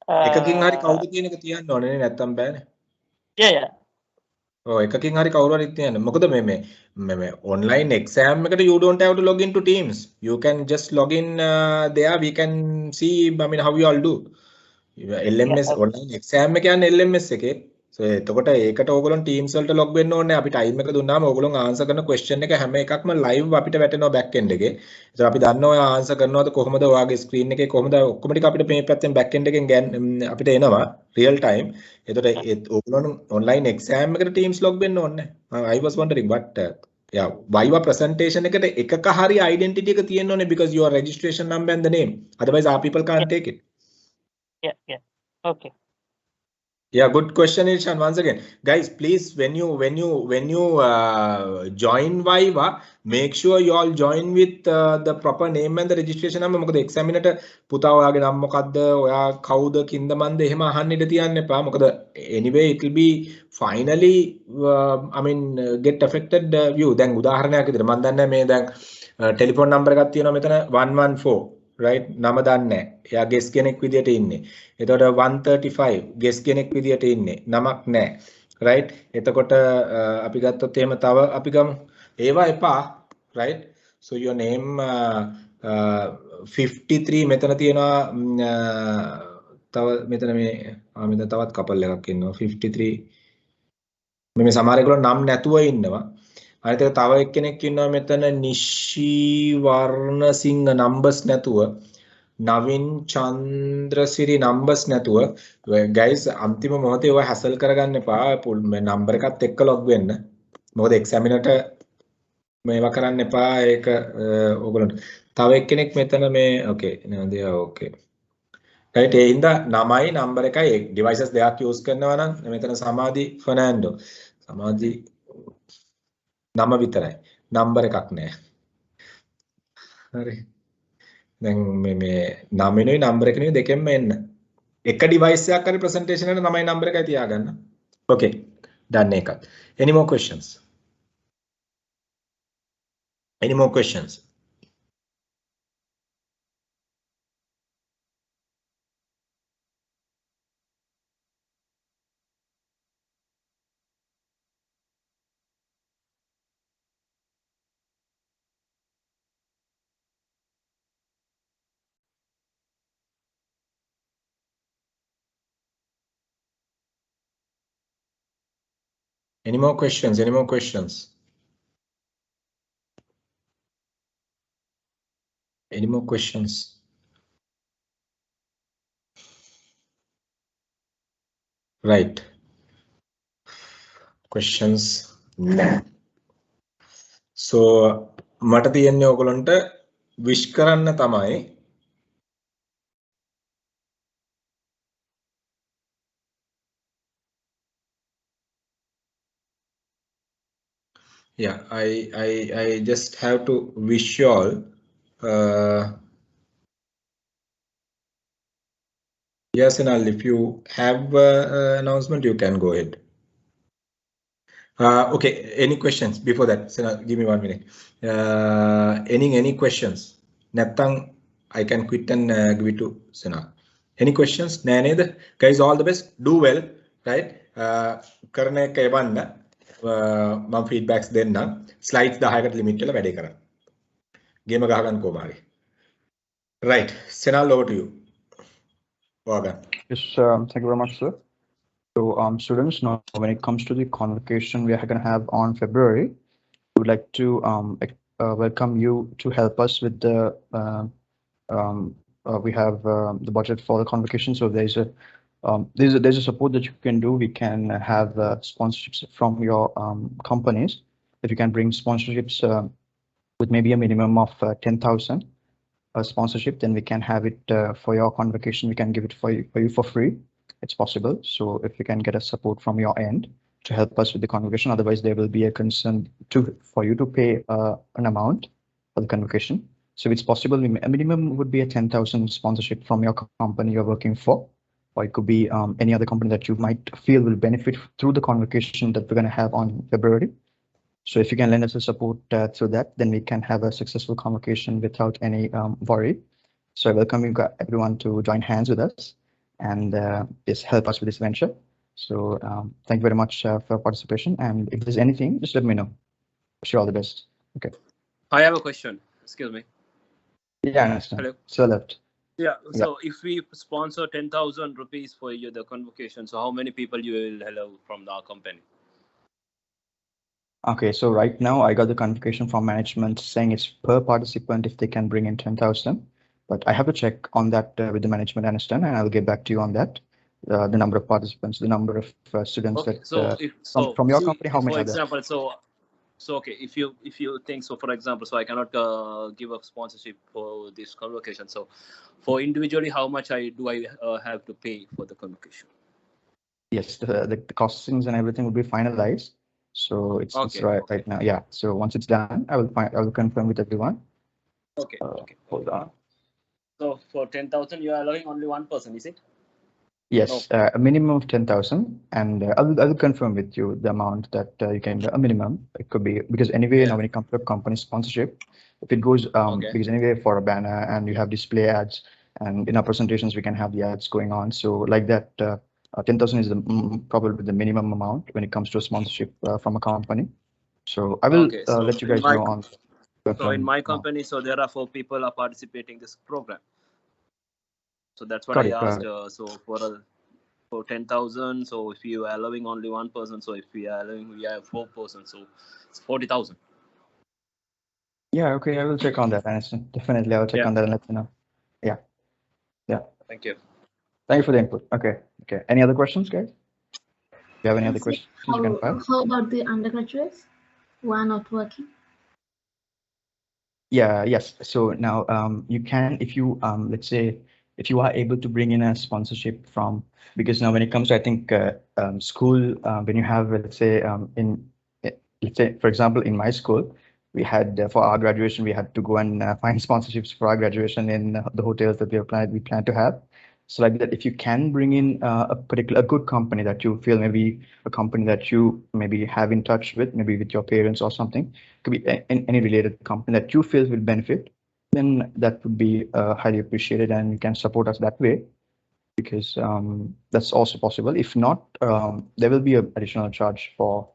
එකකින් හරි කවුද කියන එක තියන්න ඕනේ නේ නැත්තම් බෑනේ. Yeah. ඔව් එකකින් හරි කවුරු හරි තියන්න. මොකද මේ online exam එකට you don't have to log into Teams. You can just log in there. We can see I mean how you all do. LMS online exam එක යන්නේ LMS එකේ. So එතකොට ඒකට ඕගොල්ලෝ Teams වලට log වෙන්න ඕනේ. අපි time එක දුන්නාම ඕගොල්ලෝ answer කරන question එක හැම එකක්ම live අපිට වැටෙනවා back end එකේ. ඒතර අපි දන්නවා ඔයා answer කරනවද කොහොමද ඔයාගේ screen එකේ කොහොමද ඔක්කොම ටික අපිට මේ පැත්තෙන් back end එකෙන් අපිට එනවා real time. එතකොට ඕගොල්ලෝ online exam එකට Teams log වෙන්න ඕනේ. I was wondering but yeah Viva presentation එකට එකක හරි identity එක තියෙන්න ඕනේ because your registration number and the name. Otherwise our people can't take it. Yeah. Okay. Yeah, good question, Ishan. Once again, guys, please, when you join Viva, make sure you all join with the proper name and the registration number. මොකද examiner පුතා ඔයාගේ නම මොකද්ද? ඔයා කවුද? කින්දමන්ද? එහෙම අහන්න ඉඩ තියන්න එපා. මොකද anyway it will be finally I mean get affected view. දැන් උදාහරණයක් විදිහට මම දන්නේ මේ දැන් ටෙලිෆෝන් නම්බර් එකක් තියෙනවා මෙතන 114. right නම දන්නේ එයා ගෙස් කෙනෙක් විදියට ඉන්නේ එතකොට 135 ගෙස් කෙනෙක් විදියට ඉන්නේ නමක් නැහැ right එතකොට අපි ගත්තොත් එහෙම තව අපි ගමු ඒවා එපා right so your name 53 මෙතන තියෙනවා තව මෙතන මෙතන තවත් කපල් එකක් ඉන්නවා 53 මේ සමහර ඒගොල්ලෝ නම් නැතුව ඉන්නවා අනිත් එක තව එක්කෙනෙක් ඉන්නවා මෙතන නිශිවර්ණසිංහ නම්බර්ස් නැතුව නවින් චන්ද්‍රසිරි නම්බර්ස් නැතුව ගයිස් අන්තිම මොහොතේ ඔය හැසල් කරගන්න එපා නම්බර් එකත් එක්ක ලොග් වෙන්න මොකද එක්සැමිනර්ට මේවා කරන්න එපා ඒක ඕගොල්ලන්ට තව එක්කෙනෙක් මෙතන මේ ඕකේ නේද ඕකේ right ඒ හින්දා නමයි නම්බර් එකයි ඩිවයිසස් දෙකක් යූස් කරනවා නම් මෙතන සමාධි ෆර්නෑන්ඩෝ සමාධි නම විතරයි නම්බර් එකක් නෑ හරි දැන් මේ නමිනුයි නම්බර් එකනුයි දෙකෙන්ම එන්න එක ඩිවයිස් එකක් හරි ප්‍රසන්ටේෂන් එකට නමයි නම්බර් එකයි තියාගන්න okay done එකක් any more questions Any more questions? Any more questions? Any more questions? Right. Questions? No. So මට තියෙන්නේ ඔයගොල්ලන්ට wish කරන්න තමයි Yeah, I just have to wish you all yes, Sinal, if you have announcement, you can go ahead. Okay, any questions before that? Sinal, give me 1 minute. Any questions? Nathang, I can quit and give it to Sinal. Any questions? Nane, guys, all the best. Do well, right? Karne kaivanna. මම feedbacks දෙන්නම් slides 10කට limit වෙලා වැඩේ කරන්න. ගේම ගහගන්න කොහොමද? Right. Senal, over to you. Morgan. Yes, thank you very much, sir. So, students, now when it comes to the convocation we are going to have on February, we would like to welcome you to help us with the we have the budget for the convocation. So there's a support that you can do. We can have sponsorships from your companies. If you can bring sponsorships with maybe a minimum of 10,000 sponsorship, then we can have it for your convocation. We can give it for you for free. It's possible. So if you can get a support from your end to help us with the convocation, otherwise there will be a concern for you to pay an amount for the convocation. So it's possible. A minimum would be a 10,000 sponsorship from your company you're working for, or it could be any other company that you might feel will benefit through the convocation that we're going to have on February. So if you can lend us a support through that, then we can have a successful convocation without any worry. So I welcome you everyone to join hands with us and just help us with this venture. So thank you very much for participation. And if there's anything, just let me know. Wish you all the best. Okay. I have a question. Excuse me. Yeah, I understand. Hello. So left. Yeah. So if we sponsor 10,000 rupees for you, the convocation, so how many people you will allow from our company? Okay, so right now I got the convocation from management saying it's per participant if they can bring in 10,000. But I have to check on that with the management, understand, and I'll get back to you on that. The number of participants, the number of students Okay. that So from your company, how many for are there? example, so okay, if you think so, for example, so I cannot give a sponsorship for this convocation. So for individually, how much do I have to pay for the convocation? Yes, the costings and everything will be finalized. So it's right now. Yeah. So once it's done, I will confirm with everyone. Okay. Okay. Hold on. So for 10,000, you are allowing only one person, is it? Yes, a minimum of 10,000, and I'll confirm with you the amount that you can a minimum. It could be because anyway, now when it comes to company sponsorship, if it goes because anyway for a banner and you have display ads, and in our presentations we can have the ads going on. So like that, 10,000 is probably the minimum amount when it comes to a sponsorship from a company. So I will let you guys know on. So in my company, so there are 4 people are participating this program. So that's what I asked. So for 10,000, so if you are allowing only one person, so if we have 4 persons, so it's 40,000. Yeah, okay, I will check on that, Aniston. Definitely, I will check on that and let you know. Yeah. Thank you. Thank you for the input. Okay. Any other questions, guys? Do you have any other questions? How about the undergraduates who are not working? Yes. So now you can, if you let's say if you are able to bring in a sponsorship from, because now when it comes to I think school, when you have let's say let's say for example in my school we had for our graduation we had to go and find sponsorships for our graduation in the hotels that we plan to have. So like that, if you can bring in a good company that you feel, maybe a company that you maybe have in touch with, maybe with your parents or something, could be any related company that you feel will benefit, then that would be highly appreciated, and you can support us that way, because that's also possible. If not, there will be an additional charge for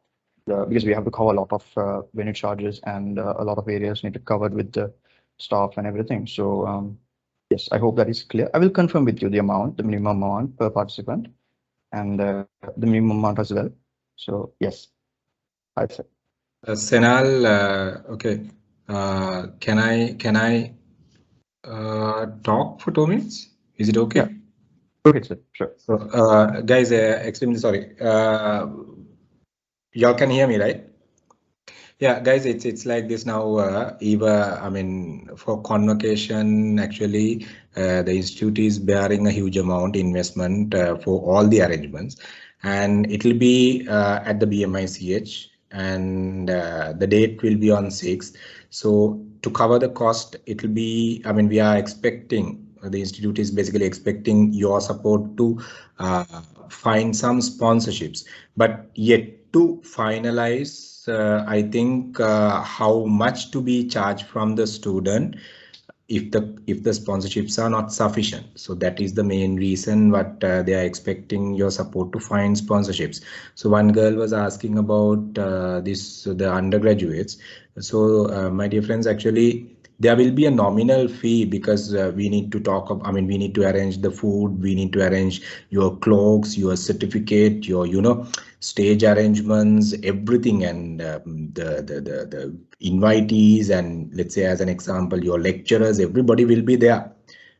because we have to cover a lot of venue charges, and a lot of areas need to be covered with the staff and everything. So yes, I hope that is clear. I will confirm with you the amount, the minimum amount per participant, and the minimum amount as well. So yes, Hi, sir. Senal, okay. Can I talk for 2 minutes? Is it okay? Yeah. Okay, sir. Sure. So, guys, extremely sorry. Y'all can hear me, right? Yeah, guys, it's like this now. Eva, I mean, for convocation, actually, the institute is bearing a huge amount investment for all the arrangements, and it will be at the BMICH, and the date will be on 6th. So to cover the cost, it will be. I mean, we are expecting. The institute is basically expecting your support to find some sponsorships, but yet to finalize. I think how much to be charged from the student if the sponsorships are not sufficient. So that is the main reason what they are expecting your support to find sponsorships. So one girl was asking about the undergraduates. So my dear friends, actually there will be a nominal fee because we need to talk of, I mean, we need to arrange the food, we need to arrange your cloaks, your certificate, your stage arrangements, everything, and the invitees, and let's say as an example your lecturers, everybody will be there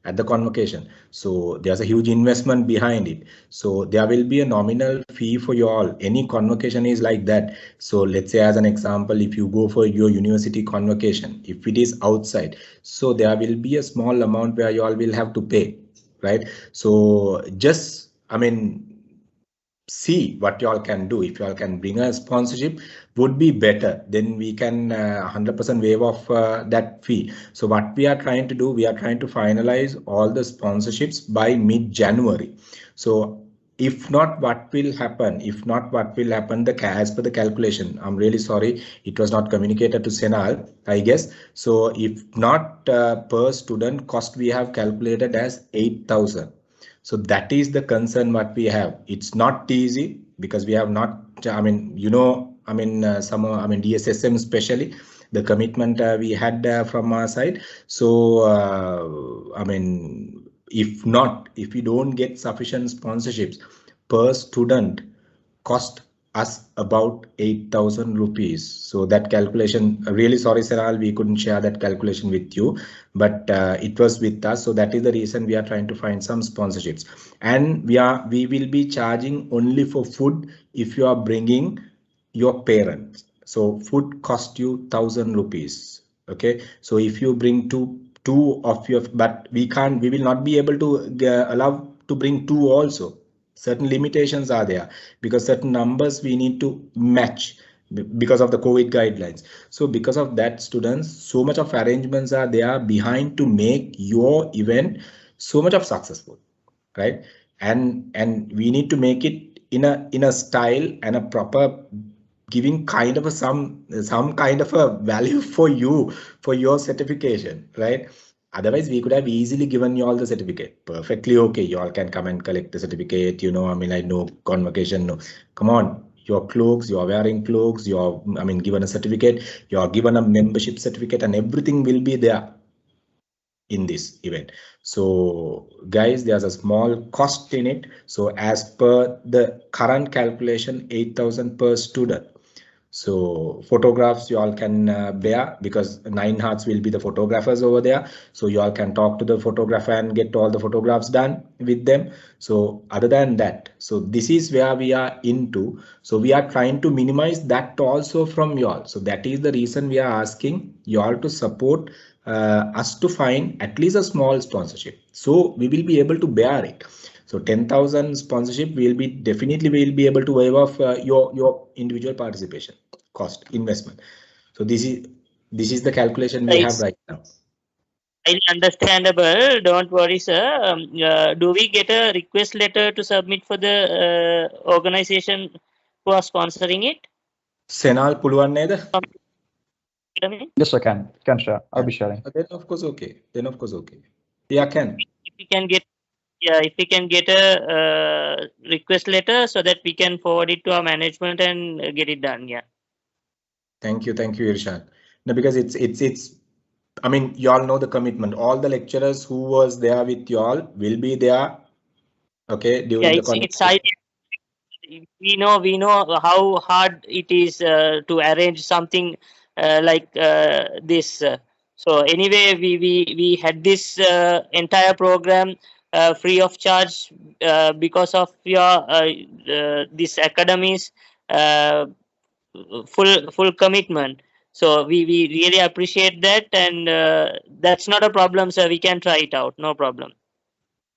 at the convocation. So there's a huge investment behind it. So there will be a nominal fee for you all. Any convocation is like that. So let's say as an example, if you go for your university convocation, if it is outside, so there will be a small amount where you all will have to pay, right? So just, I mean, see what y'all can do. If y'all can bring a sponsorship, would be better. Then we can 100% waive off that fee. So what we are trying to do, we are trying to finalize all the sponsorships by mid-January. So if not, what will happen? If not, what will happen? As per the calculation, I'm really sorry, it was not communicated to Senal, I guess. So if not, per student cost we have calculated as 8,000. So that is the concern what we have. It's not easy because we have not, I mean, DSSM especially, the commitment we had from our side. So, I mean, if we don't get sufficient sponsorships per student, cost us about 8,000 rupees. So that calculation, really sorry, Saral, we couldn't share that calculation with you, but it was with us. So that is the reason we are trying to find some sponsorships, and we will be charging only for food if you are bringing your parents. So food cost you 1,000 rupees. Okay, so if you bring two of your, but we will not be able to allow to bring two also. Certain limitations are there because certain numbers we need to match because of the COVID guidelines. So because of that, students, so much of arrangements are there behind to make your event so much of successful, right? And we need to make it in a style and a proper, giving kind of a some kind of a value for you, for your certification, right? Otherwise, we could have easily given you all the certificate. Perfectly okay. You all can come and collect the certificate. I mean, I know convocation. No, come on. Your cloaks, you are wearing cloaks. You're, I mean, given a certificate. You are given a membership certificate, and everything will be there in this event. So, guys, there's a small cost in it. So, as per the current calculation, 8,000 per student. So photographs you all can bear because 9 Hearts will be the photographers over there. So you all can talk to the photographer and get all the photographs done with them. So other than that, so this is where we are into. So we are trying to minimize that also from you all. So that is the reason we are asking you all to support us to find at least a small sponsorship. So we will be able to bear it. So 10,000 sponsorship will be definitely will be able to waive off your individual participation cost investment. So this is the calculation we have right now. Understandable. Don't worry, sir. Do we get a request letter to submit for the organization who are sponsoring it? Senal puluwan neda? Yes, I can share. I'll be sharing. Then of course okay. Yeah, can. If we can get, if we can get a request letter so that we can forward it to our management and get it done. Yeah. Thank you, Irshan. No, because it's. I mean, you all know the commitment. All the lecturers who was there with you all will be there. Okay, during the it's we know how hard it is to arrange something like this. So anyway, we had this entire program free of charge because of your this academy's full commitment. So we really appreciate that, and that's not a problem, sir. We can try it out, no problem.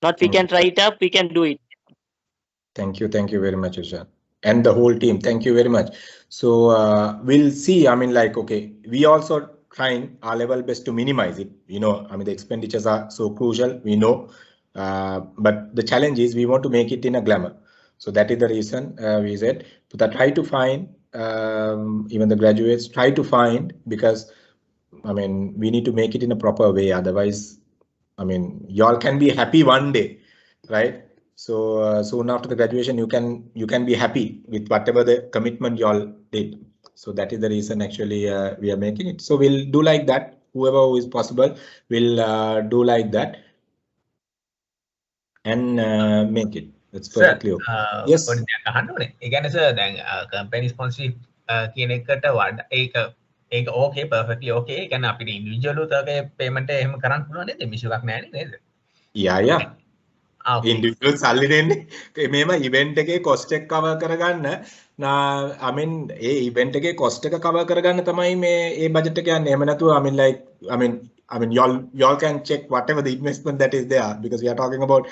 Not we can try it up, we can do it. Thank you very much, Ushan, and the whole team. Thank you very much. So we'll see. I mean, like, okay, we also trying our level best to minimize it. You know, I mean, the expenditures are so crucial. We know, but the challenge is we want to make it in a glamour. So that is the reason we said that try to find even the graduates try to find, because I mean we need to make it in a proper way. Otherwise, I mean, y'all can be happy one day, right? So soon after the graduation, you can be happy with whatever the commitment y'all did. So that is the reason actually we are making it. So we'll do like that. Whoever is possible will do like that and make it. It's perfectly okay. Yes. company sponsorship කියන එකට වඩා ඒක okay perfectly okay. ඒ කියන්නේ අපිට individual උතගේ payment එහෙම කරන්න පුළුවන් නේද? issue එකක් නැහැ නේද? Yeah. Individual සල්ලි දෙන්නේ මේම event එකේ cost එක cover කරගන්න I mean ඒ event එකේ cost එක cover කරගන්න තමයි මේ ඒ budget එක යන්නේ. එහෙම නැතුව I mean y'all can check whatever the investment that is there, because we are talking about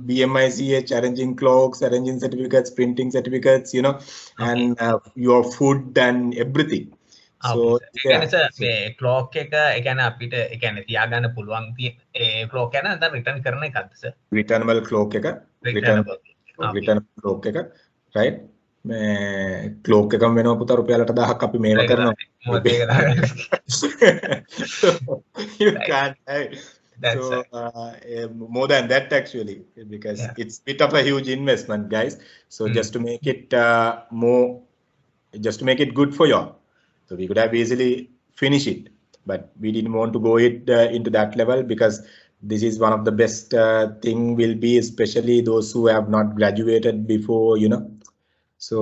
BMICH, arranging cloaks, arranging certificates, printing certificates, you know, and your food and everything. So මේ clock එක ඒ කියන්නේ අපිට ඒ කියන්නේ තියාගන්න පුළුවන් ඒ clock එක නැත්නම් return කරන එකක්ද sir? Returnable cloak එක returnable cloak එක right. මේ cloak එකම වෙනවා පුතා රුපියලට 1000ක් අපි මේව කරනවා. You can't, right? So more than that actually, because it's bit of a huge investment, guys. So just to make it just to make it good for y'all. So we could have easily finished it, but we didn't want to go into that level, because this is one of the best thing will be, especially those who have not graduated before, you know. So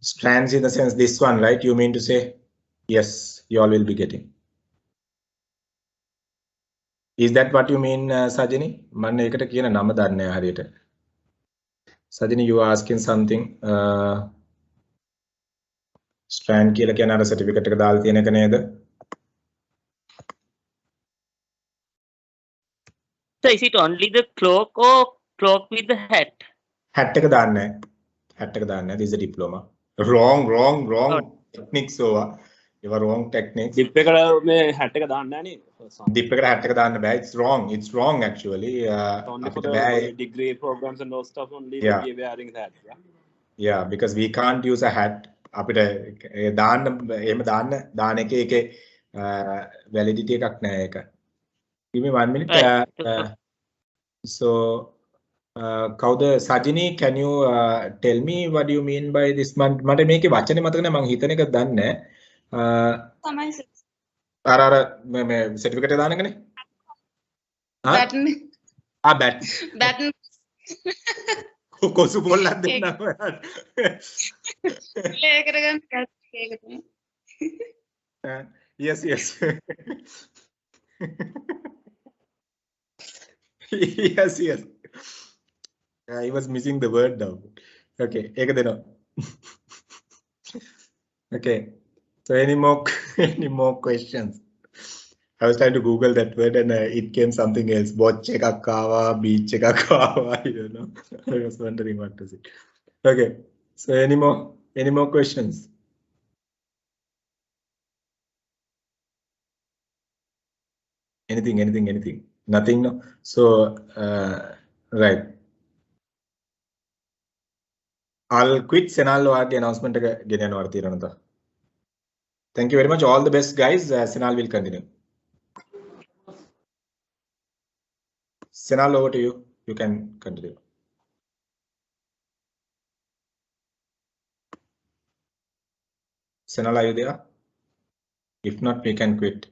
strands in the sense this one, right? You mean to say, yes, you all will be getting. Is that what you mean, Sajini? මම ඒකට කියන නම දන්නේ නැහැ හරියට. Sajini, you are asking something. Strand කියලා කියන අර certificate එක දාලා තියෙන එක නේද? So is it only the cloak or cloak with the hat? Hat එක දාන්නේ නැහැ. Hat එක දාන්නේ නැහැ. This is a diploma. Wrong techniques over. You are wrong techniques. Dip එකට මේ hat එක දාන්න නැහැ නේද? Dip එකට hat එක දාන්න බෑ. It's wrong actually. Only for the degree programs and those stuff only will be wearing that. Yeah, because we can't use a hat. අපිට දාන්න එහෙම දාන එකේ validity එකක් නැහැ ඒක. Give me 1 minute. So කවුද Sajini, can you tell me what do you mean by this? මට මේකේ වචනේ මතක නැහැ, මම හිතන එක දන්නේ නැහැ. තමයි අර මේ certificate එක දාන එකනේ. බැටන් කොසු පොල්ලක් දෙන්නවා. play කරගන්න ඒක තමයි. Yes. Yes. I was missing the word now. Okay, ඒක දෙනවා. Okay, so any more questions? I was trying to Google that word and it came something else. Botch එකක් ආවා, beach එකක් ආවා, you know. I was wondering what is it. Okay, so any more questions? Anything? Nothing, no? So, right. I'll quit Sinhala at the announcement. Thank you very much. All the best, guys. Sinhala will continue. Sinhala, over to you. You can continue. Sinhala, are you there? If not, we can quit.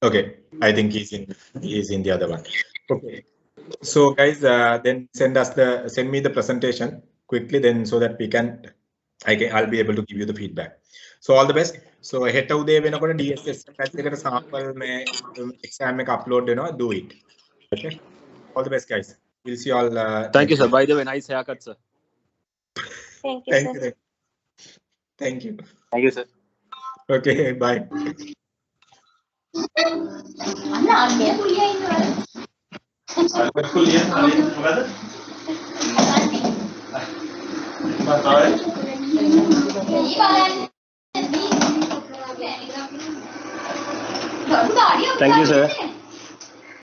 Okay, I think he's in the other one. Okay, So guys, then send me the presentation quickly, then so that I'll be able to give you the feedback. So all the best. So head out there when DSSM sample exam upload, do it. Okay. All the best, guys. We'll see you all. Thank you, sir. By the way, nice haircut, sir. Thank you, Thank sir. you. Thank you. Thank you, sir. Okay, bye. Thank you, sir.